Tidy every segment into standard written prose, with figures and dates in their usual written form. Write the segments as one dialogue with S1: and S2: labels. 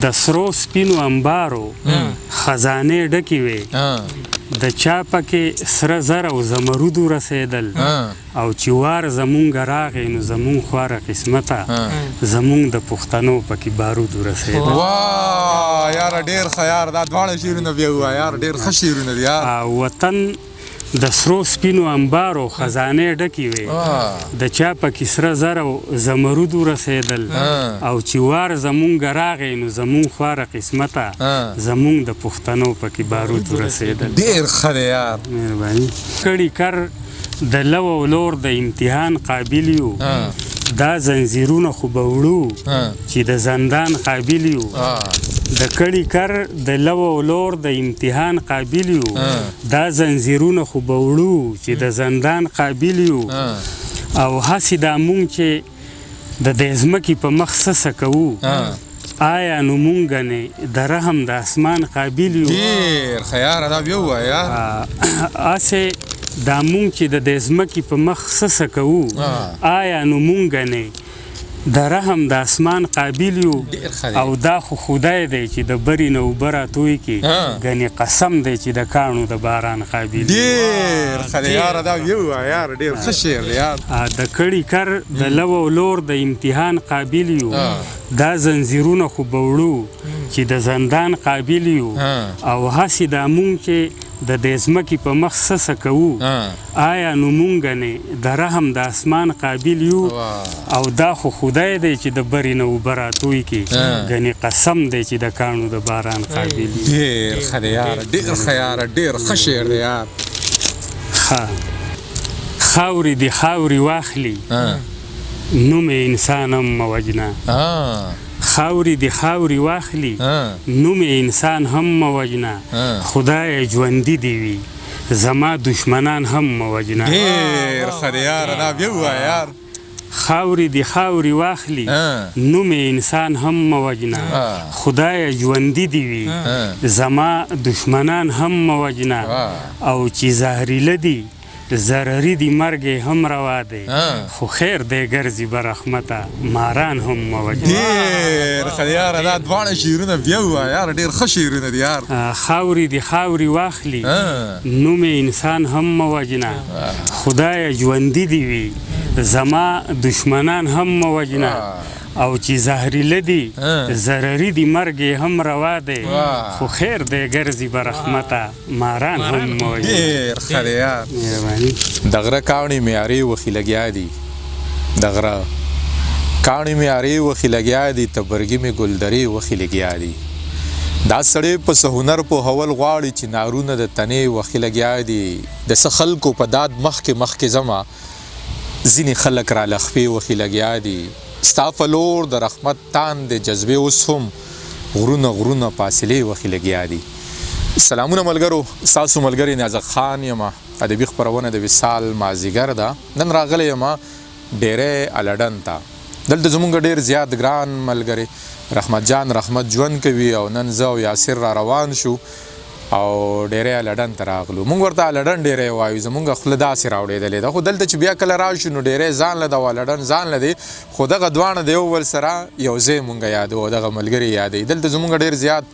S1: د سرو سپینو انبارو خزانې ډکې وې د چا پکې سره زر او زمرودو رسېدل او چې وار زمونږ راغی نو زمونږ خواره قسمته زمونږ د پښتنو پکې بارودو رسېدل.
S2: واه یاره ډېر ښه یار دا دواړه شعرونه بیا ووایه یار ډېر ښه شعرونه دي یار.
S1: وطن د سرو سپینو انبارو خزانې ډکې وې د چا پکې سره زر او زمرودو رسېدل او چې وار زمونږ راغی نو زمونږ خواره قسمته زمونږ د پښتنو پکې بارودو رسېدل.
S2: ډېر ښه دی یار.
S1: مهرباني کړي کر د لو او لور د امتحان قابل یو دا زنځیرونه خو به وړو چې د زندان قابل یو د کړي کر د لو او لور د امتحان قابل یو دا زنځیرونه خو به وړو چې د زندان قابل یو او هسې دا مونږ چې د دې ځمکې په مخ څه کوو آیا نو مونږ ګنې د رحم د اسمان قابل یو.
S2: ډېر ښه یاره دا بیا ووایه.
S1: هسې دا مونږ چې د دې ځمکې په مخ څه کوو آیا نو مونږ ګنې د رحم د اسمان قابل یو او دا خو خدای دی چې د بري نه اوبه راتوی کړي ګنې قسم دی چې د کاڼو د باران قابل یو.
S2: ډېر ښه دی یاره دا بیا ووایه یار ډېر ښه شعر دی یار.
S1: د کړي کر د لو او لور د امتحان قابل یو دا زنځیرونه خو به وړو چې د زندان قابل یو او هسې دا مونږ چې د دې ځمکې په مخ څه کوو آیا نو مونږ ګنې د رحم د اسمان قابل یو او دا خو خدای دی چې د بري نه اوبه راتوی کړي ګنې قسم دی چې د کاڼو د باران قابل یو.
S2: ډېر ښه دی یاره ډېر ښه یاره ډېر ښه شعر دی یار.
S1: خاورې دې خاورې واخلي نوم انسان هم مه وژنه. خاورې دې خاورې واخلي نوم انسان هم مه وژنه خدای ژوندي دې وي زما دشمنان هم مه وژنه.
S2: ډېر ښه دی یاره دا بیا ووایه یار.
S1: خاورې دې خاورې واخلي نوم انسان هم مه وژنه خدای ژوندي دې وي زما دشمنان هم مه وژنه او چې زهریله دي ضرري دي مرګ هم روا دی خو خیر دی ګرځي برحمته ماران هم مه وژنه.
S2: ډېر ښه دی یاره دا دواړه شعرونه بیا ووایه یاره ډېر ښه شعرونه دي یار.
S1: خاورې دې خاورې واخلي نوم انسان هم مه وژنه خدای ژوندي دې وي زما دشمنان هم مه وژنه او چې زهریله دي ضرري دي مرګ هم روا دی خو خیر دی ګرځي برحمته ماران هم مه وژنه.
S2: ډېر ښه دی یار. د غره کاڼي مې ارې وخي لګیا دي د غره کاڼي مې ارې وخي لګیا دي تبرګي مې ګلدرې وخي لګیا دي دا سړی په څه هنر پوهول غواړي چې نارونه د تنې وخي لګیا دي د څه خلکو په داد مخکې ځمه ځینې خلک را لخپې وخي لګیا دي ستا په لور د رحمت تان د جذبې اوس هم غرونه فاصلې وخي لګیا دي. سلامونه ملګرو ستاسو ملګری نیازک خان یم. ادبي خپرونه د وصال مازدیګر ده. نن راغلی یم ډیری الډن ته. دلته زموږ ډېر زیات ګران ملګری رحمت جان رحمت ژوند کوي او نن زه او یاسر را روان شو او ډیری الډن ته راغلو. موږ ورته الډن ډیری وایو زموږ خوله داسې راوړېدلې ده خو دلته چې بیا کله راشو نو ډیری ځان له ده او الډن ځان له دی خو دغه دواړه د یو بل سره یو ځای مونږ یادوو دغه ملګري یادوي. دلته زموږ ډېر زیات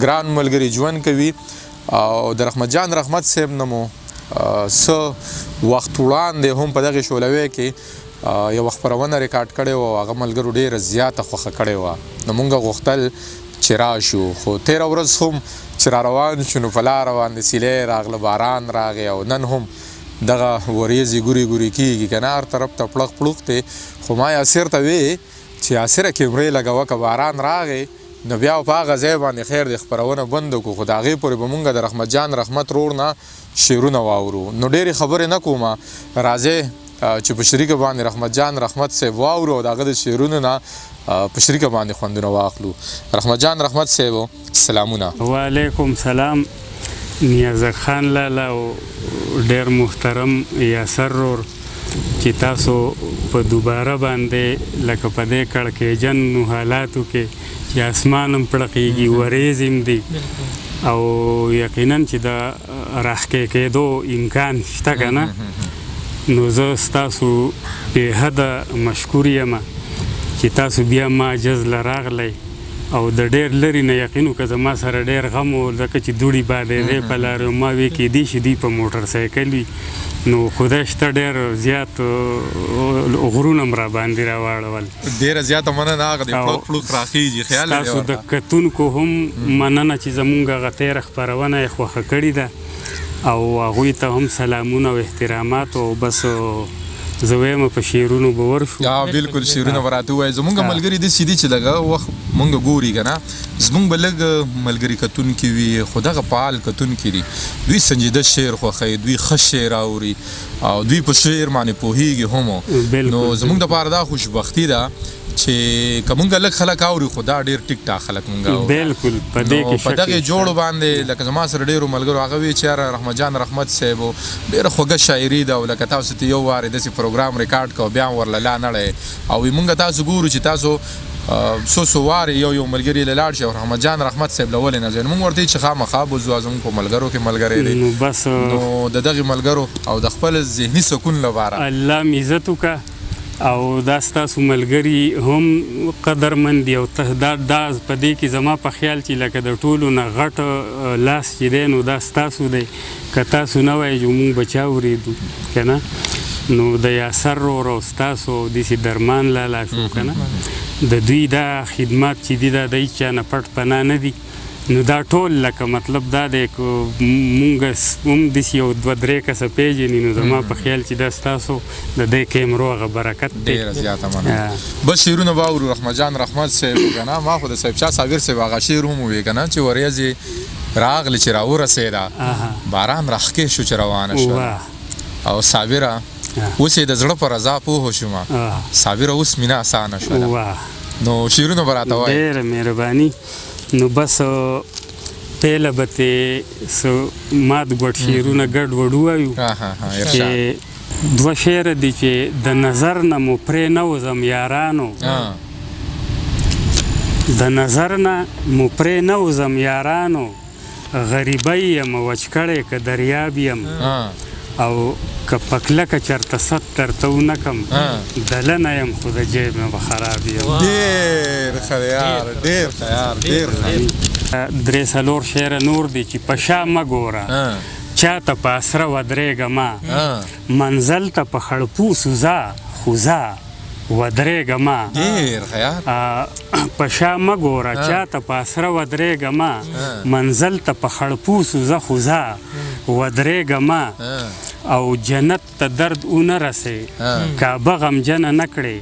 S2: ګران ملګري ژوند کوي او د رحمت جان رحمت صاحب نه مو څه وخت وړاندې هم په دغې شولوۍ کې یوه خپرونه ریکارډ کړې وه او هغه ملګرو ډېره زیاته خوښه کړې وه نو مونږ غوښتل چې راشو خو تېره ورځ هم چې را روان شو نو په لاره باندې سیلی راغله باران راغی او نن هم دغه وریځې ګوري کېږي که نه هر طرف ته پړق پړوق دی خو ما یاسر ته وې چې یاسره کیمرې لګوه که باران راغی نو بیا په هغه ځای باندې خیر د خپرونه بند وکړو خو د هغې پورې به مونږ د رحمت جان رحمت رور نه شعرونه واورو نو ډېرې خبرې نه کومه راځئ چې په شریکه باندې رحمت جان رحمت صاحب واورو او د هغه د شعرونو نه په شریکه باندې خوندونه واخلو. رحمت جان رحمت صاحب سلامونه.
S1: وعلیکم سلام نیازک خان لالا او ډېر محترم یاسر رور چې تاسو په دوباره باندې لکه په دې کړکېجنو حالاتو کې چې اسمان هم پړقېږي وریځ هم دي او یقینا چې د راښکې کېدو امکان شته که نه نو زه ستاسو بې حده مشکور یم چې تاسو بیا ما جز له راغلی او د ډېر لرې نه یقین وکړه زما سره ډېر غم و ځکه چې دوړې بادېدې په لارې ما وی کېدی شي دوی په موټر سایکل وي نو خدای شته ډېر زیات غرونه م راباندې راواړول
S2: ډېره زیاته مننه هغه د فلوک فلوک راخیږي خیال لري
S1: ستاسو د کتونکو هم مننه چې زمونږ هغه تېره خپرونه یې خوښه کړې ده او هغوی ته هم سلامونه او احترامات او بس زه وایم په شعرونو به ورشو
S2: بالکل شعرونه به راته ووایي زمونږ ملګري داسې دي چې لږه وخت مونږ ګوري که نه زمونږ به لږ ملګري کتونکي وي خو دغه فعال کتونکي دي دوی سنجیده شعر خوښوي دوی ښه شعر اوري او دوی په شعر باندې پوهېږي هم نو زمونږ دپاره دا خوشبختي ده چې که مونږ لږ خلک اوري خو دا ډېر ټیک ټاک خلک مونږ اوري
S1: بالکل په دې کې
S2: په دغې جوړو باندې لکه زما سره ډېرو ملګرو هغه وی چې یاره رحمت جان رحمت صاحب ډېره خوږه شاعري ده او لکه تاسو ته یو وارې داسې پروګرام ریکارډ کړو بیا ورله لا نړی او مونږ تاسو ګورو چې تاسو څو وارې یو ملګري له لاړ شي او رحمت جان رحمت صاحب له ولې نه ځي مونږ ورته چې خامخا بوځو زموږ په ملګرو کې ملګری دی
S1: بس
S2: نو د دغې ملګرو او د خپل ذهني سکون لپاره
S1: الله م عزت وکړه او دا ستاسو ملګري هم قدرمند دي او دا په دې کې زما په خیال چې لکه د ټولو نه غټ لاس چې دی نو دا ستاسو دی که تاسو نه وایئ چې مونږ به چا اورېدو که نه نو د یاسر ورور او ستاسو او داسې درمان لالا شو که نه د دوی دا خدمات چې دي دا د هېچ چا نه پټ پناه نه دي نو دا ټول لکه مطلب دا دی که مونږ هم داسې یو دوه درې کسه پېژني نو زما په خیال چې دا ستاسو د دې کیمرو هغه برکت دی
S2: ډېره زیاته مننه بس شعرونه به اورو رحمت جان رحمت صاحب که نه ما خو د صاحب شاه صابر صاحب هغه شعر هم ووایي که نه چې وریځې راغلې چې راورسېده باران راښکې شو چې روانه شوه او صابره اوس یې د زړه په رضا پوه شومه صابره اوس مینه اسانه شوله نو شعرونه به راته وایي
S1: ډېره مهرباني نو بس پیله به ترې مات ګوډ شعرونه ګډ وډ ووایو چې دوه شعره دي چې د نظر نه مو پرې نه وځم یارانو د نظر نه مو پرې نه وځم یارانو غریبۍ یم وچکړی که دریاب یم او که په کلکه چېرته ست درته ونه کړم دلنه یم خو د جیب نه به خراب یم
S2: ډېر ښه دی یار ډېر ښه یار ډېر ښه
S1: درې څلور شعره نور دي چې په شا مه ګوره چاته په اسره ودرېږه ما منزل ته په خړپوسو ځه خو ځه ودرېږه ما
S2: ډېر ښه یار
S1: په شا مه ګوره چاته په اسره ودرېږه ما منزل ته په خړپوسو ځه خو ځه ودرېږه ما او جنت ته درد ونه رسې کعبه غمجنه نه کړې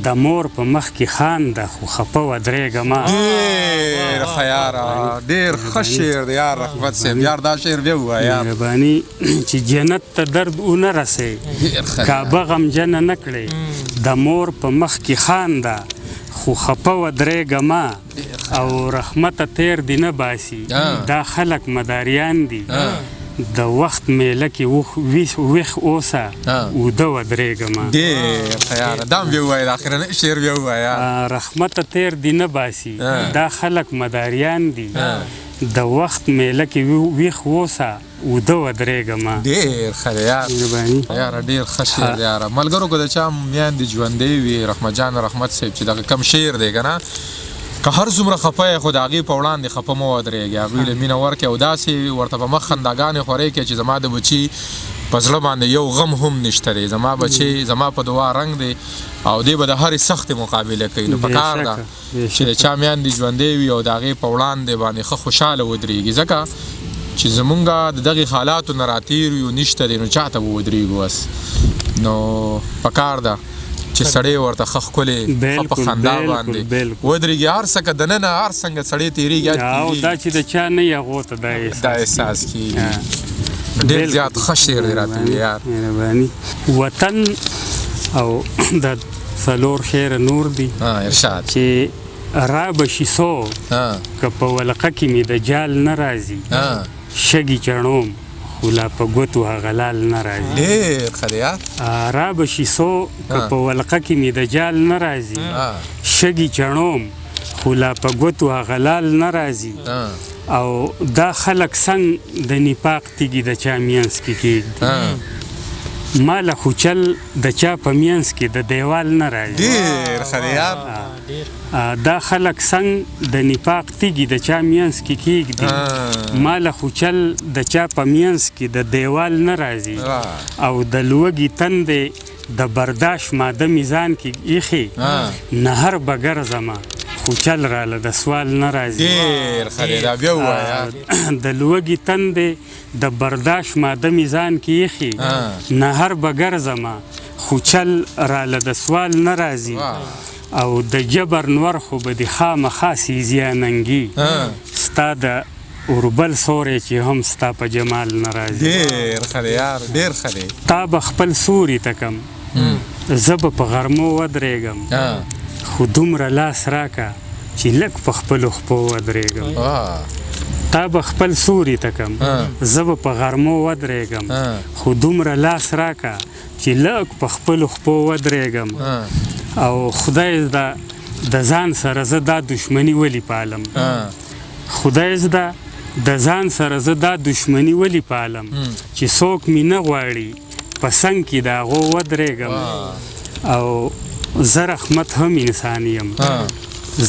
S1: د مور په مخ کې خانده خو خفه ودرېږه ما
S2: ډېر ښه یاره ډېر ښه شعر دی یار رحمت صاحب یار دا شعر بیا ووایه یار
S1: مهرباني چې جنت ته درد ونه رسې کعبه غمجنه نه کړې د مور په مخ کې خانده خو خفه ودرېږه ما او رحمته تیر دی نه باسي دا خلک مداریان دي د وخت میله کې ویښ اوسه اوده ودرېږه ما
S2: ډېر ښه یاره دا هم بیا ووایه د اخرنی شعر بیا ووایه
S1: رحمته تیر دی نه باسي دا خلک مداریان دي د وخت میله کې ویښ اوسه اوده ودرېږه ما
S2: ډېر ښه دی یاره ډېر ښه شعر دی یاره ملګرو که د چا میندې ژوندۍ وي رحمت جان رحمت صاحب چې دغه کم شعر دی که نه که هر څومره خفه یې خو د هغې په وړاندې خفه مه ودرېږي هغوی له مینه ورکړئ او داسې ورته په مخ خنداګانې خورئ کړئ چې زما د بچي په زړه باندې یو غم هم نشته دی زما بچی زما په دعا رنګ دی او دی به د هرې سختې مقابله کوي نو پکار ده چې د چا میندې ژوندۍ وي او د هغې په وړاندې باندې ښه خوشحاله ودرېږي ځکه چې زمونږ د دغې حالاتو نه راتېر یو نشته دی نو چاته به ودرېږو بس نو پکار ده چې سړی ورته ښه ښکلې ښه په خندا باندې ودرېږي هر څه که دننه هر څنګه سړی تېرېږي
S1: او دا چې د چا نه یې هغو ته
S2: دا احساس کېږي ډېر زیات ښه شعر دی راته وي یار
S1: مهرباني وطن او د څلور شعره نور دي
S2: ارشاد
S1: چې را به شي څو که په ولقه کې مې د جال نه راځي شګې چڼوم خو لا په ګوتو هغه لال نه راځي
S2: ډېر ښه دی یار
S1: را به شي څو که په ولقه کې مې د جال نه راځي شګې چڼوم خو لا په ګوتو هغه لال نه راځي او دا خلک څنګه د نفاق تیږي د چا مینځ کې کېږدي ماله خو چل د چا په منځ کې د دیوال نه راځي.
S2: ډېر ښه دی یار.
S1: دا خلک څنګه د نفاق تیږي د چا منځ کې کېږدي. ماله خو چل د چا په منځ کې د دیوال نه راځي او د لوږې تندې د برداشت ماده میزان کې ایښې نهر به ګرځمه خو چل راله د سوال نه راځي.
S2: ډېر ښه دی دا بیا ووایه.
S1: د لوږې تندې د برداشت ماده میزان کې ایښې نهر به ګرځمه خو چل راله د سوال نه راځي او د جبر نور خو به د خامخا سیزیاننګي ستا د اوربل سوری چې هم ستا په جمال نه راځي.
S2: ډېر ښه دی یار ډېر ښه دی.
S1: تا به خپل سوري ته کم زه به په غرمو ودرېږم خو دومره لاس راکه چې لږ په خپلو خپو ودرېږم. تا به خپل سوري ته کم زه به په غرمو ودرېږم خو دومره لاس راکه چې لږ په خپلو خپو ودرېږم او خدای د ځان سره زه دا دشمني ولې پالم. خدای زده د ځان سره زه دا دشمني ولې پالم چې څوک مې نه غواړي په څنګ کې د هغو ودرېږم او زه رحمت هم انسان یم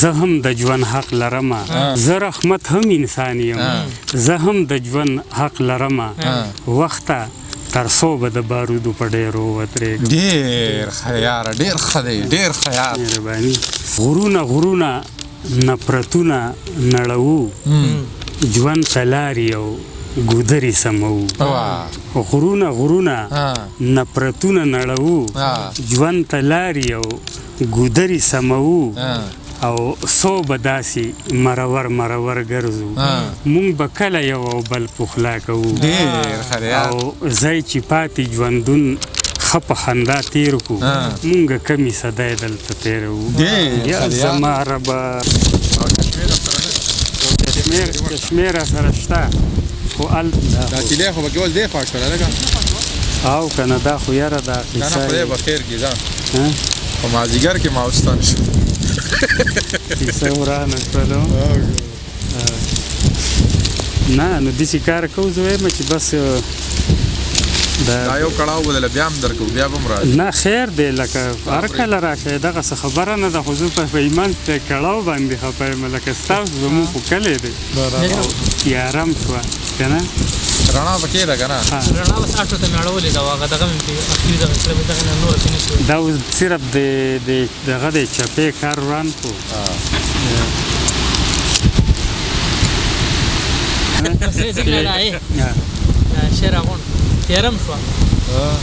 S1: زه هم د ژوند حق لرمه. زه رحمت هم انسان یم زه هم د ژوند حق لرمه وخته تر څو به د بارودو په ډېرو ودرېږم.
S2: ډېر ښه یاره ډېر ښه دی ډېر ښه یار.
S1: مهرباني. غرونه نفرتونه نړوو ژوند ته لارې او ګودرې سموو. غرونه نفرتونه نړوو ژوند ته لارې او ګودرې سموو او څو به داسې مرور ګرځو مونږ به کله یو او بل پخلا کوو. او ځای چې پاتې ژوندون ښه په خندا تیر کړو مونږ کمې صدای دلته تېروو. یا زما ربه کشمیر سره شته خو
S2: دا چیلې خو پکې اوس دی خوښ کړه لږه
S1: او که نه دا خو یاره دا
S2: نه خدای به خیر کړي دا په مازدیګر کې ماوستان شو
S1: کیسه ورانه شولو. نه نو داسې کار کوو زه وایم چې بس
S2: دا یو کړاو بدله بیا هم درکو بیا به هم راځي.
S1: نه خیر دی لکه هر کله راشئ دغه څه خبره نه ده خو زه په ایمان کړاو باندې خفه یم لکه ستاسو زموږ خو کلی دی تیاره هم شوه که نه
S2: رڼا پکې ده که نه
S3: رڼا بس اټو ته مې اړولې ده هغه دغه مې اخري دغه کړه مې دغه نه نوره څه نه شوی.
S1: دا اوس صرف د دغه د چپې کار وران کړو.
S3: څنګه ده شعر اغوند تیاره هم شوه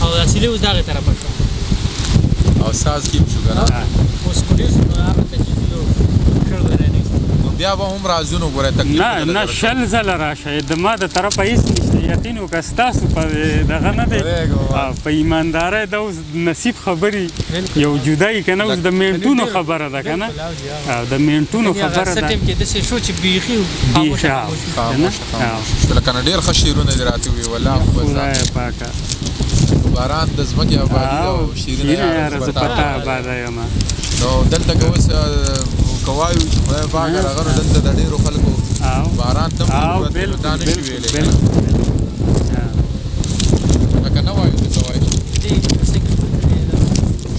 S3: او اصلي اوس دغې طرفه شوه
S2: او ساز کې شو که نه
S3: اوس کوډیر شو نو هغه ته چې یو کړ
S2: بیا به هم راځو نو ګوره تکلیف
S1: نه شل ځله راشئ د ما د طرفه هېڅ نشته یقین وکړه ستاسو په دغه نه دی په ایماندارۍ دا اوس نصیب خبرې یو جدایي که نه اوس د منټونو خبره ده که نه د منټونو خبره ده.
S3: څه ټایم کې داسې شو چې بیخي
S2: لکه نه ډېر ښه شعرونه دې راته وویل والله
S1: خدای پاکه
S2: باران د ځمکې ابادي ده او شیرینه
S1: یاره زه په تا آباده یم
S2: نو دلته که اوس که وایو چې خدای پاک هغه نو دلته د ډېرو خلکو باران ته دا نه شي ویلی لکه نه وایو ته څه وایي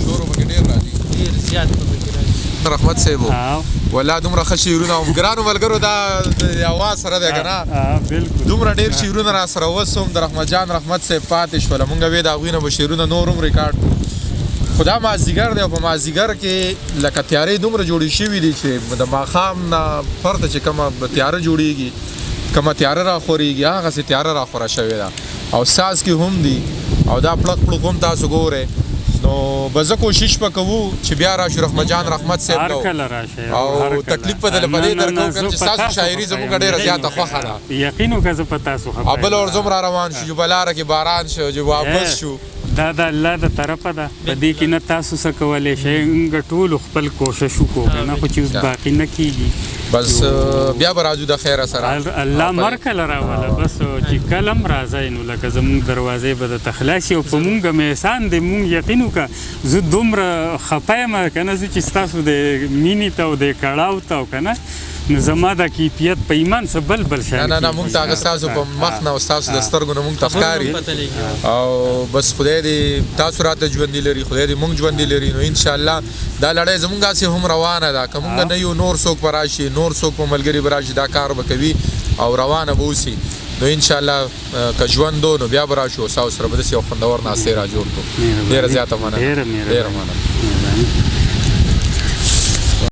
S2: شور پکې ډېر راځي
S3: ډېر زیات پکې راځي.
S2: رحمت صاحب والله دومره ښه شعرونه او ګرانو ملګرو دا د اواز سره دی که نه دومره ډېر شعرونه را سره اوس هم د رحمت جان رحمت صاحب پاتې شوله مونږ وې د هغوی نه به شعرونه نور هم ریکارډ کړو خو دا مازدیګر دی او په مازدیګر کې لکه تیارې دومره جوړې شوي دي چې د ماښام نه پرته چې کومه تیاره جوړېږي کومه تیاره راخورېږي هغسې تیاره راخوره شوې ده او ساز کې هم دي او دا پړق پړق هم تاسو ګورئ نو به زه کوشش به کوو چې بیا راشو رحمت جان رحمت صاحب او تکلیف به دله په دې درکوو که چې ستاسو شاعري زموږ ډېره زیاته خوښه ده
S1: یقین وکړه زه په تاسو خبره
S2: او بل ورځ هم را روان شو چې په لاره کې باران شو چې واپس شو
S1: دا د الله د طرفه ده په دې کې نه تاسو څه کولی شئ موږ ټولو خپل کوشش وکړو که نه خو چې اوس باقي نه کېږي
S2: بس بیا به راځو د خیره سره
S1: الله مر کله راوله بس چې کله هم راځئ نو لکه زموږ دروازې به درته خلاص شي او په مونږ هم احسان دی مونږ یقین وکړه زه دومره خفه یم که نه زه چې ستاسو د مینې ته او د کړاو ته او که نه نو زما د کیفیت په ایمان څه بل شان
S2: نه مونږ ته هغه ستاسو په مخ نه او ستاسو د سترګو نه مونږ ته ښکاري او بس خدای دې تاسو راته ژوندي لري خدای دې مونږ ژوندي لري نو انشاءالله دا لړۍ زمونږ هسې هم روانه ده که مونږ نه یو نور څوک به راشي نور څوک په ملګري به راشي دا کار به کوي او روانه به اوسي نو انشاءالله که ژوند نو بیا به راشو ستاسو سره به داسې یو خوندور ناستې را جوړ کړو ډېره زیاته مننه ډېره مننه